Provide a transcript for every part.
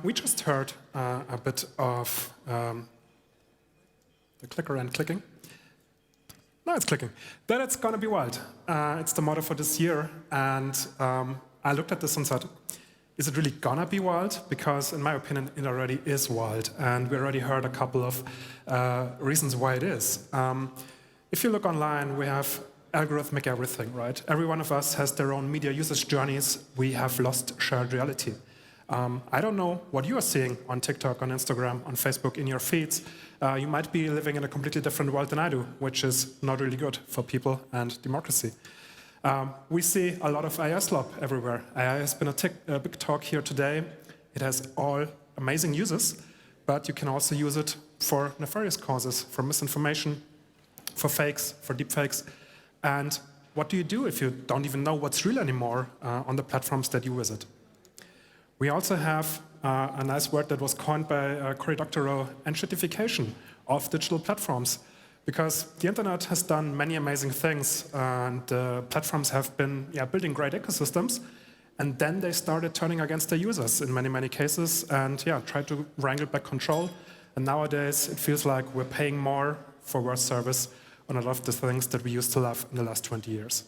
We just heard a bit of the clicker and clicking. No, it's clicking. Then it's gonna be wild. It's the motto for this year, and I looked at this and said, is it really gonna be wild? Because in my opinion, it already is wild, and we already heard a couple of reasons why it is. If you look online, we have algorithmic everything, right? Every one of us has their own media usage journeys. We have lost shared reality. I don't know what you are seeing on TikTok, on Instagram, on Facebook, in your feeds. You might be living in a completely different world than I do, which is not really good for people and democracy. We see a lot of AI slop everywhere. AI has been a big talk here today. It has all amazing uses, but you can also use it for nefarious causes, for misinformation, for fakes, for deepfakes. And what do you do if you don't even know what's real anymore on the platforms that you visit? We also have a nice word that was coined by Cory Doctorow, enshittification of digital platforms. Because the internet has done many amazing things, and platforms have been building great ecosystems, and then they started turning against their users in many, many cases, and tried to wrangle back control. And nowadays, it feels like we're paying more for worse service on a lot of the things that we used to love in the last 20 years.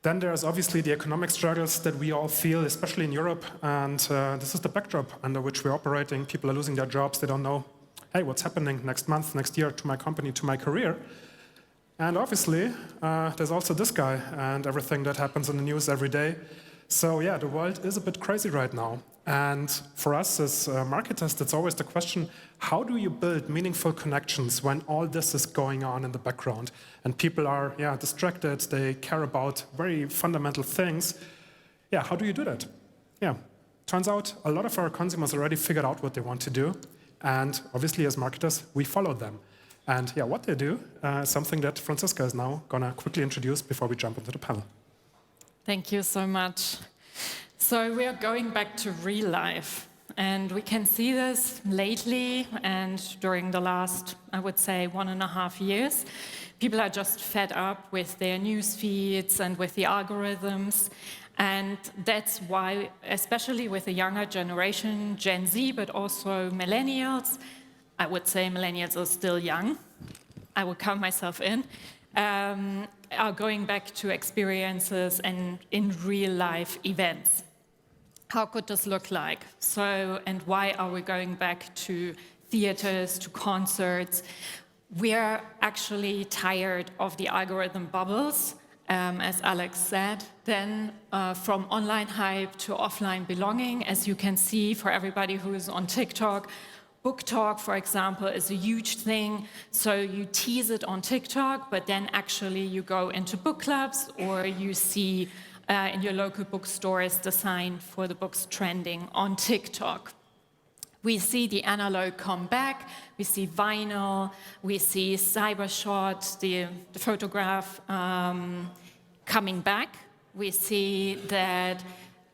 Then there's obviously the economic struggles that we all feel, especially in Europe, and this is the backdrop under which we're operating. People are losing their jobs, they don't know, hey, what's happening next month, next year to my company, to my career? And obviously, there's also this guy and everything that happens in the news every day. So yeah, the world is a bit crazy right now. And for us as marketers, that's always the question, how do you build meaningful connections when all this is going on in the background? And people are distracted, they care about very fundamental things. Yeah, how do you do that? Yeah, turns out a lot of our consumers already figured out what they want to do. And obviously, as marketers, we follow them. And what they do is something that Franziska is now gonna quickly introduce before we jump into the panel. Thank you so much. So we are going back to real life. And we can see this lately and during the last, I would say, 1.5 years. People are just fed up with their news feeds and with the algorithms. And that's why, especially with the younger generation, Gen Z, but also millennials, I would say millennials are still young, I would count myself in, are going back to experiences and in real life events. How could this look like? So, and why are we going back to theaters, to concerts? We are actually tired of the algorithm bubbles, as Alex said, then from online hype to offline belonging. As you can see, for everybody who is on TikTok, book talk, for example, is a huge thing. So you tease it on TikTok, but then actually you go into book clubs or you see in your local bookstores the sign for the books trending on TikTok. We see the analog come back, we see vinyl, we see cybershot, the photograph coming back. We see that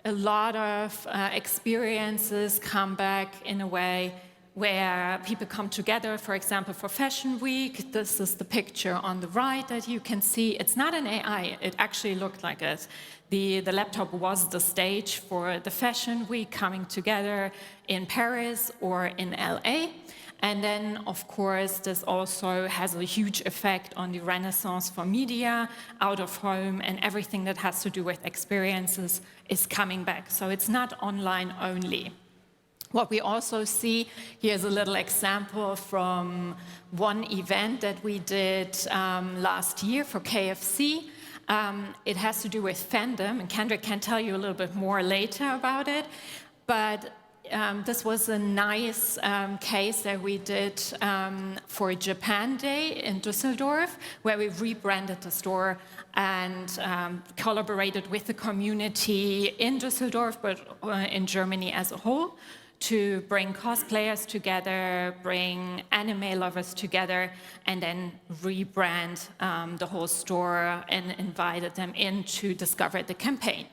a lot of experiences come back in a way where people come together, for example, for Fashion Week. This is the picture on the right that you can see. It's not an AI, it actually looked like it. The laptop was the stage for the Fashion Week coming together in Paris or in LA. And then, of course, this also has a huge effect on the renaissance for media, out of home, and everything that has to do with experiences is coming back. So it's not online only. What we also see, here's a little example from one event that we did last year for KFC. It has to do with Fandom, and Kendrick can tell you a little bit more later about it. But this was a nice case that we did for Japan Day in Düsseldorf, where we rebranded the store and collaborated with the community in Düsseldorf, but in Germany as a whole, to bring cosplayers together, bring anime lovers together, and then rebrand the whole store and invited them in to discover the campaign.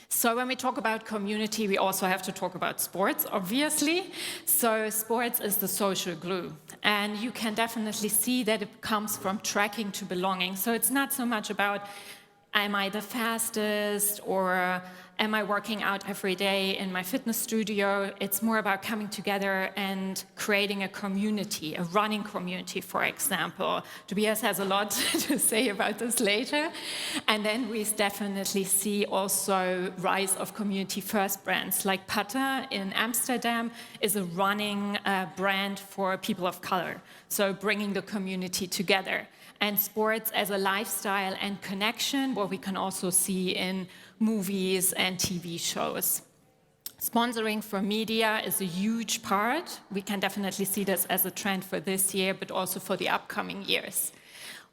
So when we talk about community, we also have to talk about sports, obviously. So sports is the social glue. And you can definitely see that it comes from tracking to belonging. So it's not so much about am I the fastest, or am I working out every day in my fitness studio? It's more about coming together and creating a community, a running community, for example. Tobias has a lot to say about this later. And then we definitely see also rise of community-first brands, like Pata in Amsterdam is a running brand for people of color, so bringing the community together. And sports as a lifestyle and connection, what we can also see in movies and TV shows. Sponsoring for media is a huge part. We can definitely see this as a trend for this year, but also for the upcoming years.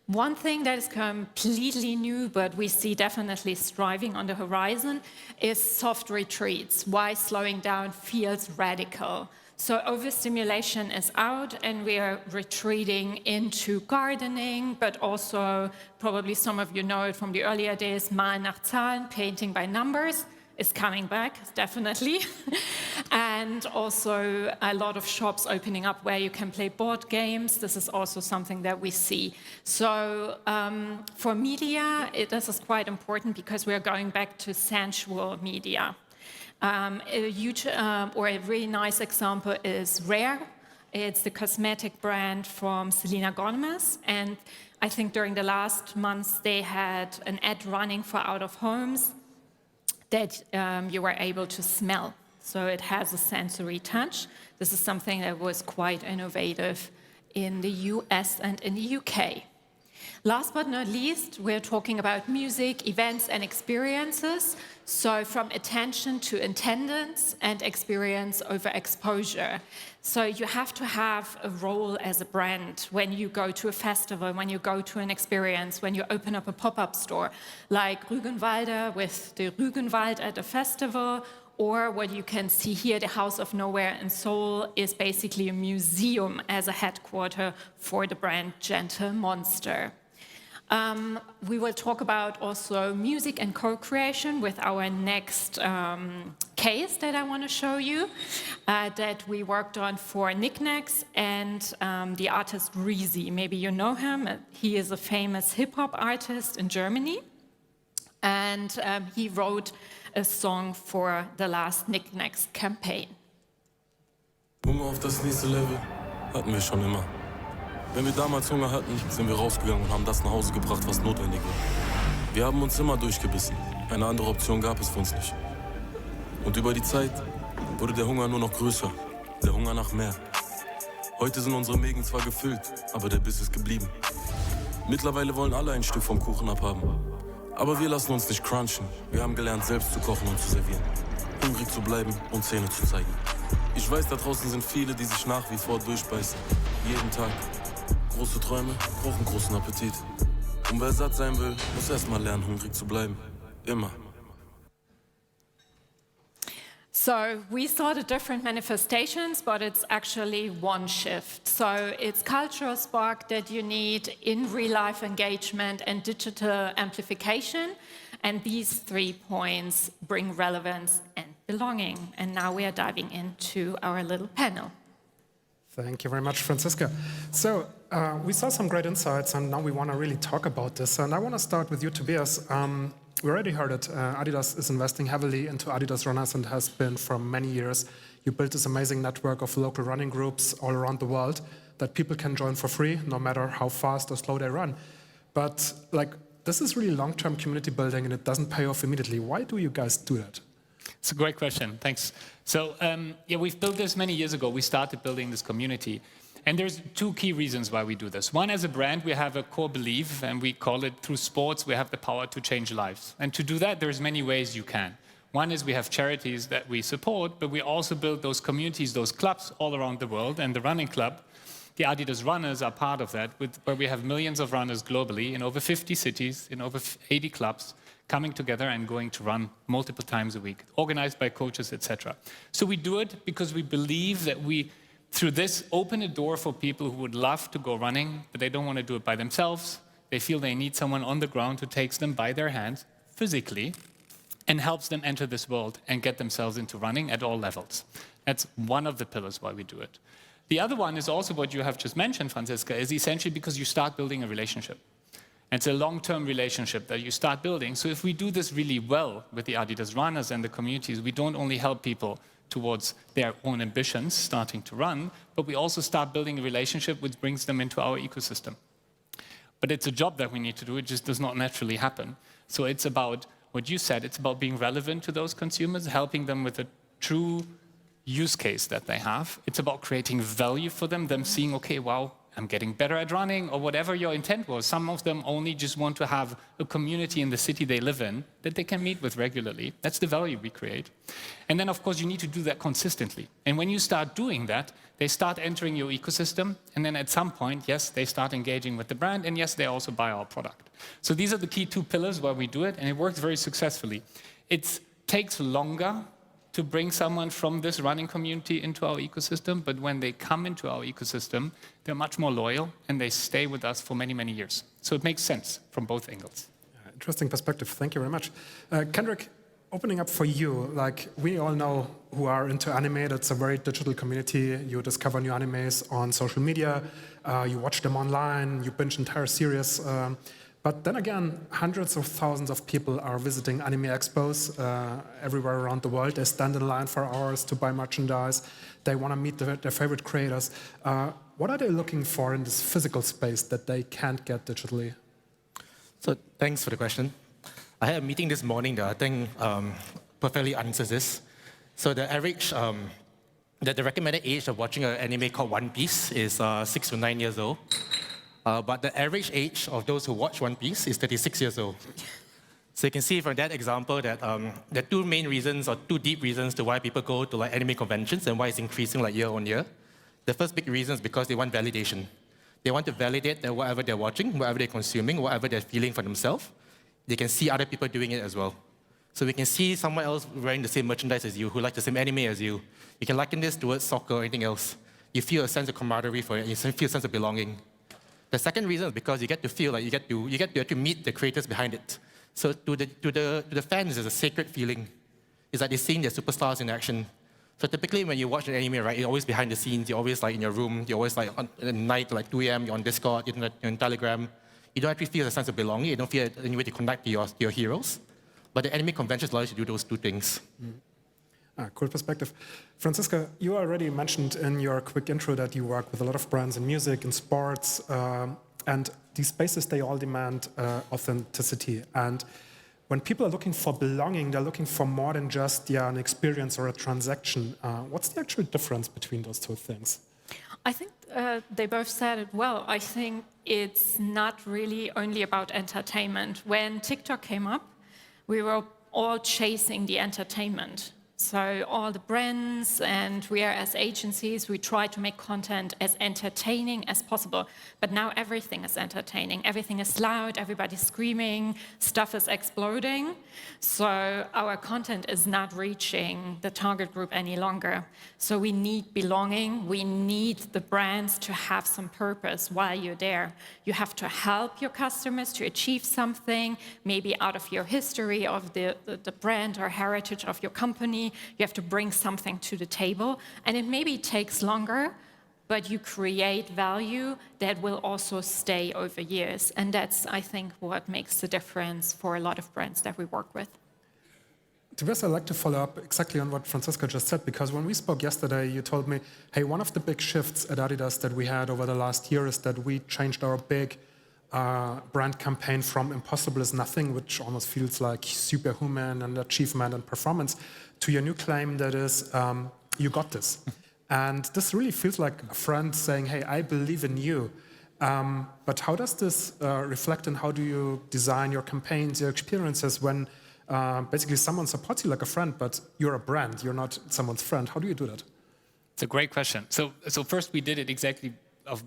One thing that is completely new, but we see definitely striving on the horizon, is soft retreats. Why slowing down feels radical. So overstimulation is out, and we are retreating into gardening, but also, probably some of you know it from the earlier days, Malen nach Zahlen, painting by numbers, is coming back, definitely. And also a lot of shops opening up where you can play board games. This is also something that we see. So for media, this is quite important because we're going back to sensual media. A huge or a really nice example is Rare. It's the cosmetic brand from Selena Gomez, and I think during the last months they had an ad running for out of homes that you were able to smell. So it has a sensory touch. This is something that was quite innovative in the US and in the UK. Last but not least, we're talking about music, events, and experiences. So from attention to attendance and experience over exposure. So you have to have a role as a brand when you go to a festival, when you go to an experience, when you open up a pop-up store, like Rügenwalder with the Rügenwald at a festival, or what you can see here, the House of Nowhere in Seoul is basically a museum as a headquarter for the brand Gentle Monster. We will talk about also music and co-creation with our next case that I want to show you, that we worked on for Knickknacks and the artist Reezy. Maybe you know him. He is a famous hip-hop artist in Germany, and he wrote a song for the last Knickknacks campaign. Hunger auf das nächste Level hatten wir schon immer. Wenn wir damals Hunger hatten, sind wir rausgegangen und haben das nach Hause gebracht, was notwendig war. Wir haben uns immer durchgebissen. Eine andere Option gab es für uns nicht. Und über die Zeit wurde der Hunger nur noch größer. Der Hunger nach mehr. Heute sind unsere Mägen zwar gefüllt, aber der Biss ist geblieben. Mittlerweile wollen alle ein Stück vom Kuchen abhaben. Aber wir lassen uns nicht crunchen. Wir haben gelernt, selbst zu kochen und zu servieren. Hungrig zu bleiben und Zähne zu zeigen. Ich weiß, da draußen sind viele, die sich nach wie vor durchbeißen. Jeden Tag. Große Träume brauchen großen Appetit. Und wer satt sein will, muss erst mal lernen, hungrig zu bleiben. Immer. So we saw the different manifestations, but it's actually one shift. So it's cultural spark that you need in real-life engagement and digital amplification. And these 3 points bring relevance and belonging. And now we are diving into our little panel. Thank you very much, Franziska. So we saw some great insights, and now we want to really talk about this. And I want to start with you, Tobias. We already heard it. Adidas is investing heavily into Adidas runners and has been for many years. You built this amazing network of local running groups all around the world that people can join for free, no matter how fast or slow they run. But this is really long-term community building, and it doesn't pay off immediately. Why do you guys do that? It's a great question, thanks. So we've built this many years ago. We started building this community. And there's 2 key reasons why we do this. One, as a brand, we have a core belief, and we call it, through sports, we have the power to change lives. And to do that, there's many ways you can. One is we have charities that we support, but we also build those communities, those clubs all around the world. And the running club, the Adidas runners are part of that, where we have millions of runners globally in over 50 cities, in over 80 clubs, coming together and going to run multiple times a week, organized by coaches, etc. So we do it because we believe that we, through this, open a door for people who would love to go running, but they don't want to do it by themselves. They feel they need someone on the ground who takes them by their hands, physically, and helps them enter this world and get themselves into running at all levels. That's one of the pillars why we do it. The other one is also what you have just mentioned, Franziska, is essentially because you start building a relationship. It's a long-term relationship that you start building. So if we do this really well with the Adidas runners and the communities, we don't only help people towards their own ambitions starting to run, but we also start building a relationship which brings them into our ecosystem. But it's a job that we need to do. It just does not naturally happen. So it's about what you said. It's about being relevant to those consumers, helping them with a true use case that they have. It's about creating value for them seeing, okay, wow, I'm getting better at running, or whatever your intent was. Some of them only just want to have a community in the city they live in that they can meet with regularly. That's the value we create. And then, of course, you need to do that consistently. And when you start doing that, they start entering your ecosystem. And then at some point, yes, they start engaging with the brand. And yes, they also buy our product. So these are the key 2 pillars where we do it. And it works very successfully. It takes longer to bring someone from this running community into our ecosystem, but when they come into our ecosystem, they're much more loyal and they stay with us for many, many years. So it makes sense from both angles. Interesting perspective. Thank you very much. Kendrick, opening up for you, like we all know who are into anime, it's a very digital community. You discover new animes on social media, you watch them online, you binge entire series. But then again, hundreds of thousands of people are visiting anime expos everywhere around the world. They stand in line for hours to buy merchandise. They want to meet their favorite creators. What are they looking for in this physical space that they can't get digitally? So thanks for the question. I had a meeting this morning that I think perfectly answers this. So the average, the recommended age of watching an anime called One Piece is 6 to 9 years old. But the average age of those who watch One Piece is 36 years old. So you can see from that example that there are 2 main reasons or 2 deep reasons to why people go to like anime conventions and why it's increasing like year on year. The first big reason is because they want validation. They want to validate that whatever they're watching, whatever they're consuming, whatever they're feeling for themselves, they can see other people doing it as well. So we can see someone else wearing the same merchandise as you, who likes the same anime as you. You can liken this towards soccer or anything else. You feel a sense of camaraderie for it, you feel a sense of belonging. The second reason is because you get to feel like you get to actually meet the creators behind it. So to the fans, it's a sacred feeling. It's like they're seeing their superstars in action. So typically when you watch an anime, right, you're always behind the scenes. You're always like in your room. You're always like at night, like 2 a.m. You're on Discord. You're on Telegram. You don't actually feel a sense of belonging. You don't feel any way to connect to your heroes. But the anime conventions allow you to do those 2 things. Cool perspective. Franziska, you already mentioned in your quick intro that you work with a lot of brands in music, in sports, and these spaces, they all demand authenticity. And when people are looking for belonging, they're looking for more than just an experience or a transaction. What's the actual difference between those 2 things? I think they both said it well. I think it's not really only about entertainment. When TikTok came up, we were all chasing the entertainment. So all the brands and we are as agencies, we try to make content as entertaining as possible. But now everything is entertaining. Everything is loud, everybody's screaming, stuff is exploding. So our content is not reaching the target group any longer. So we need belonging. We need the brands to have some purpose while you're there. You have to help your customers to achieve something, maybe out of your history of the brand or heritage of your company. You have to bring something to the table, and it maybe takes longer, but you create value that will also stay over years. And that's, I think, what makes the difference for a lot of brands that we work with. Tobias, I'd like to follow up exactly on what Franziska just said, because when we spoke yesterday, you told me, hey, one of the big shifts at Adidas that we had over the last year is that we changed our big brand campaign from impossible is nothing, which almost feels like superhuman and achievement and performance, to your new claim that is, you got this. And this really feels like a friend saying, hey, I believe in you. But how does this reflect and how do you design your campaigns, your experiences when basically someone supports you like a friend, but you're a brand, you're not someone's friend? How do you do that? It's a great question. So first we did it exactly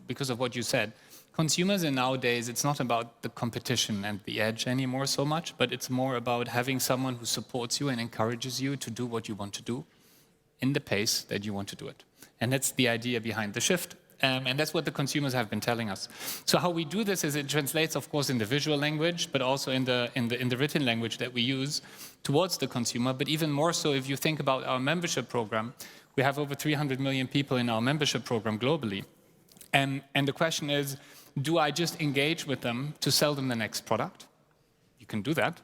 because of what you said. Consumers in nowadays, it's not about the competition and the edge anymore so much, but it's more about having someone who supports you and encourages you to do what you want to do in the pace that you want to do it. And that's the idea behind the shift. And that's what the consumers have been telling us. So how we do this is it translates, of course, in the visual language, but also in the written language that we use towards the consumer. But even more so, if you think about our membership program, we have over 300 million people in our membership program globally. And the question is, do I just engage with them to sell them the next product? You can do that,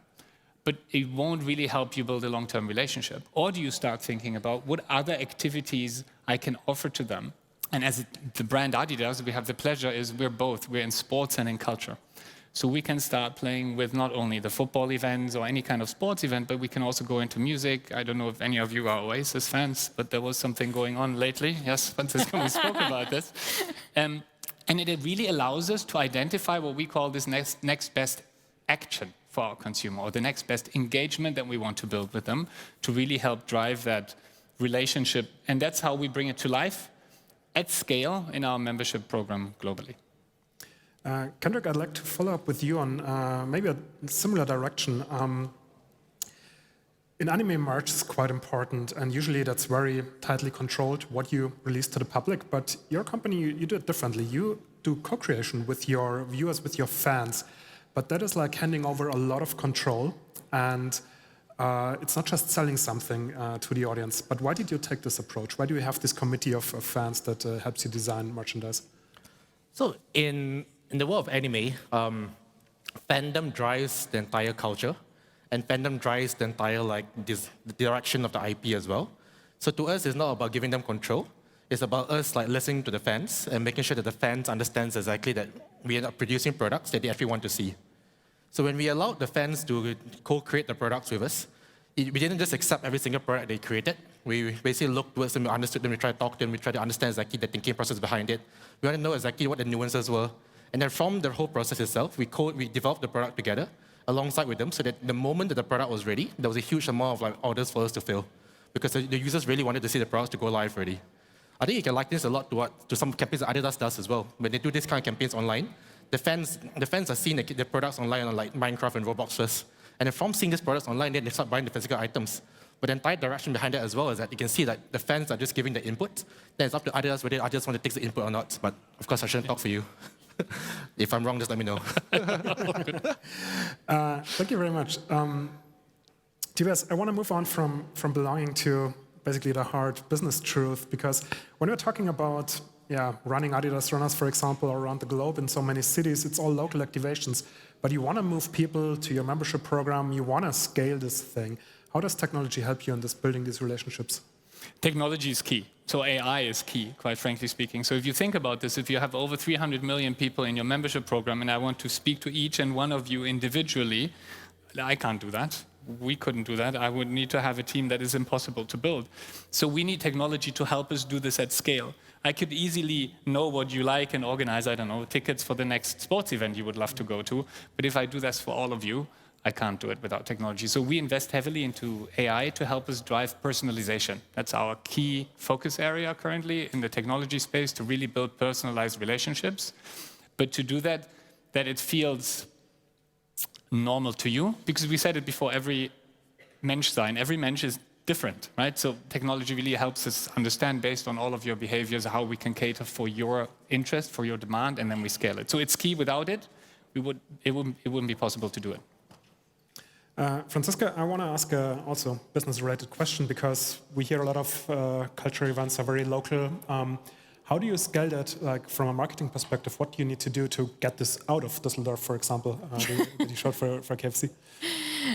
but it won't really help you build a long-term relationship. Or do you start thinking about what other activities I can offer to them? And as the brand Adidas, we have the pleasure is we're in sports and in culture. So we can start playing with not only the football events or any kind of sports event, but we can also go into music. I don't know if any of you are Oasis fans, but there was something going on lately. Yes, Franziska, we spoke about this. And it really allows us to identify what we call this next best action for our consumer, or the next best engagement that we want to build with them to really help drive that relationship. And that's how we bring it to life at scale in our membership program globally. Kendrick, I'd like to follow up with you on maybe a similar direction. In anime merch, it's quite important, and usually that's very tightly controlled what you release to the public. But your company, you do it differently. You do co-creation with your viewers, with your fans. But that is like handing over a lot of control, and it's not just selling something to the audience. But why did you take this approach? Why do you have this committee of fans that helps you design merchandise? So in the world of anime, fandom drives the entire culture, and fandom drives the entire the direction of the IP as well. So to us, it's not about giving them control. It's about us listening to the fans and making sure that the fans understand exactly that we are producing products that they actually want to see. So when we allowed the fans to co-create the products with us, we didn't just accept every single product they created. We basically looked towards them, we understood them, we tried to talk to them, we tried to understand exactly the thinking process behind it. We want to know exactly what the nuances were. And then from the whole process itself, we developed the product together alongside with them so that the moment that the product was ready, there was a huge amount of orders for us to fill because the users really wanted to see the products to go live already. I think you can liken this a lot to some campaigns that Adidas does as well. When they do these kind of campaigns online, the fans are seeing the products online on Minecraft and Roblox first. And then from seeing these products online, then they start buying the physical items. But the entire direction behind it as well is that you can see that the fans are just giving the input. Then it's up to Adidas whether Adidas want to take the input or not. But of course, I shouldn't talk for you. If I'm wrong, just let me know. Thank you very much. Tobias, I want to move on from belonging to basically the hard business truth, because when we're talking about running Adidas runners, for example, around the globe in so many cities, it's all local activations. But you want to move people to your membership program, you want to scale this thing. How does technology help you in this building these relationships? Technology is key. So AI is key, quite frankly speaking. So if you think about this, if you have over 300 million people in your membership program and I want to speak to each and one of you individually, I can't do that. We couldn't do that. I would need to have a team that is impossible to build. So we need technology to help us do this at scale. I could easily know what you like and organize, I don't know, tickets for the next sports event you would love to go to. But if I do this for all of you, I can't do it without technology. So we invest heavily into AI to help us drive personalization. That's our key focus area currently in the technology space, to really build personalized relationships. But to do that it feels normal to you, because we said it before, every mensch is different, right? So technology really helps us understand, based on all of your behaviors, how we can cater for your interest, for your demand, and then we scale it. So it's key. Without it, it wouldn't be possible to do it. Franziska, I want to ask also business-related question, because we hear a lot of culture events are very local. How do you scale that, from a marketing perspective? What do you need to do to get this out of Düsseldorf, for example, that you showed for KFC?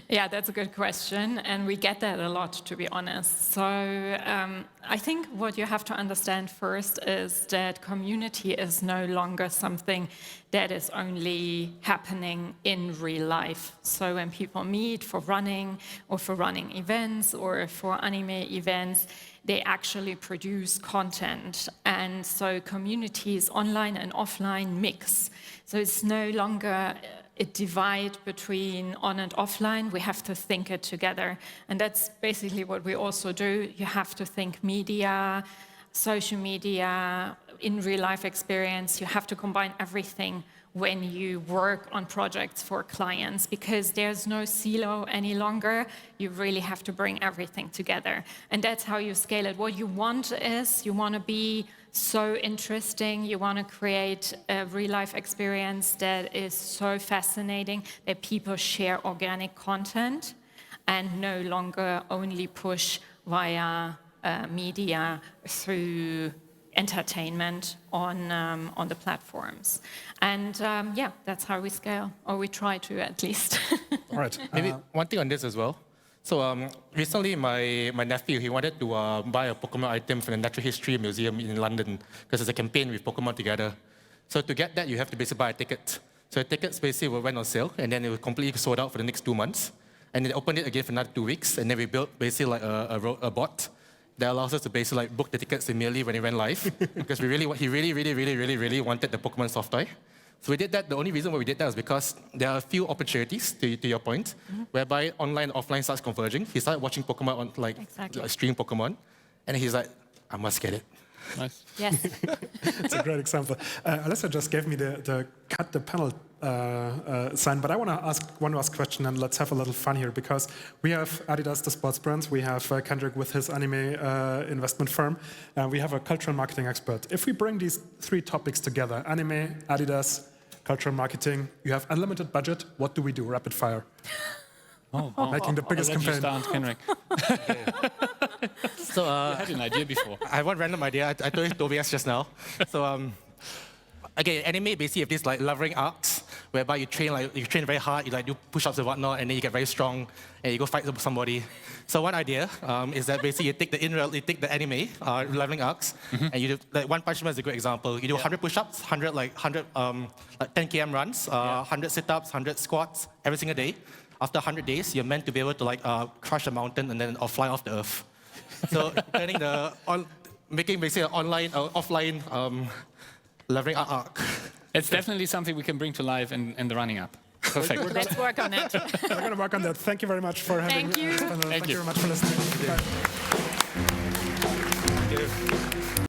Yeah, that's a good question, and we get that a lot, to be honest. So I think what you have to understand first is that community is no longer something that is only happening in real life. So when people meet for running or for running events or for anime events, they actually produce content. And so communities online and offline mix. So it's no longer a divide between on and offline. We have to think it together. And that's basically what we also do. You have to think media, social media, in real life experience. You have to combine everything when you work on projects for clients, because there's no silo any longer. You really have to bring everything together. And that's how you scale it. What you want is, you want to be so interesting, you want to create a real life experience that is so fascinating that people share organic content and no longer only push via media through entertainment on the platforms. And yeah, that's how we scale, or we try to at least. All right. Maybe one thing on this as well. So recently, my nephew, he wanted to buy a Pokemon item from the Natural History Museum in London because there's a campaign with Pokemon together. So to get that, you have to basically buy a ticket. So the tickets basically went on sale, and then it was completely sold out for the next 2 months. And then opened it again for another 2 weeks, and then we built basically like a bot that allows us to basically like book the tickets immediately when it went live, because he really wanted the Pokemon soft toy. So we did that. The only reason why we did that is because there are a few opportunities, to your point, whereby online and offline starts converging. He started watching Pokemon on like stream Pokemon, and he's like, I must get it. Nice. Yes. It's a great example. Alyssa just gave me the cut the panel sign, but I want to ask one last question, and let's have a little fun here, because we have Adidas, the sports brands, we have Kendrick with his anime investment firm, and we have a cultural marketing expert. If we bring these 3 topics together, anime, Adidas, cultural marketing, you have unlimited budget, what do we do? Rapid fire. Making the biggest I'll let you campaign. start, Kendrick. So I had an idea before. I have one random idea. I told Tobias just now. So again, anime basically have these like levering arcs whereby you train very hard, you like do push-ups and whatnot, and then you get very strong, and you go fight somebody. So one idea is that basically you take the anime leveling arcs, and you do like One Punch Man is a great example. You do 100 push-ups, 10 km runs, 100 sit-ups, 100 squats every single day. After 100 days, you're meant to be able to like crush a mountain and then or fly off the earth. So making basically an online or offline levering arc. It's definitely something we can bring to life in the running app. Perfect. Let's work on it. We're going to work on that. Thank you very much for having Thank you. Thank you very much for listening. Bye. Thank you.